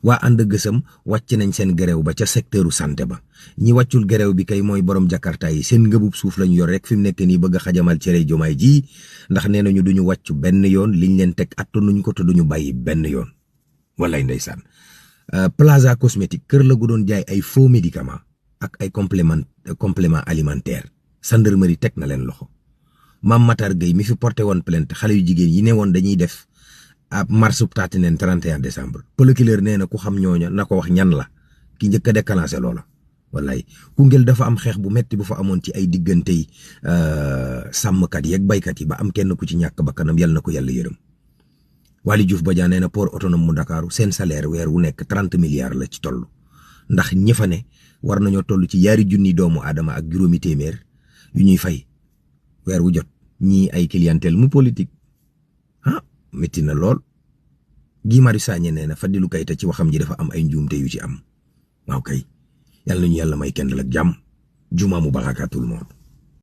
waa ànd gësam wàcc nañ seen gerew ba ca secteuru santé ba ñi wàccul gerew bi kay mooy borom jakarta yi seen ngëbub suuf lañ yor rek fi mu nekk nii bëgg a xajamal cere jomaay ji ndax nee nañu duñu wàccu benn yoon liñ leen teg attanuñ ko te duñu bàyyi benn yoon walay ndeysaan. Plaza cosmétique kër la gu doon jaay ay faux médicaments ak ay complément alimentaire gendarmerie teg na leen loxo. Mame Matar Gueye mi fi porté woon plainte xale yu jigéen yi ne woon dañuy def ab marche taati neen 31 décembre procureur nee na ku xam ñooña na ko wax ñan la ki njëkk a déclenché loola. wallaay Koungheul dafa am xeex bu metti bu fa amoon ci ay diggante yi sàmmkat yi ak baykat yi ba am kenn ku ci ñàkk bakkanam yal na ko yàlla yërëm. Waly Diouf Bodian nee na port autonome mu Dakar seen salaire weer wu nekk 30 milliards la ci toll ndax ñi fa ne war nañoo toll ci 2 junni doomu aadama ak juróomi téeméer yu ñuy fay weer wu jot ñii ay clientèle mu politique métti na lool. Guy Marius Sagna nee na Fadilou Keita ci waxam ji dafa am ay njuumte yu ci am waaw kay yàlla nañu yàlla may kenn ak jàmm juma mu baax tout le monde.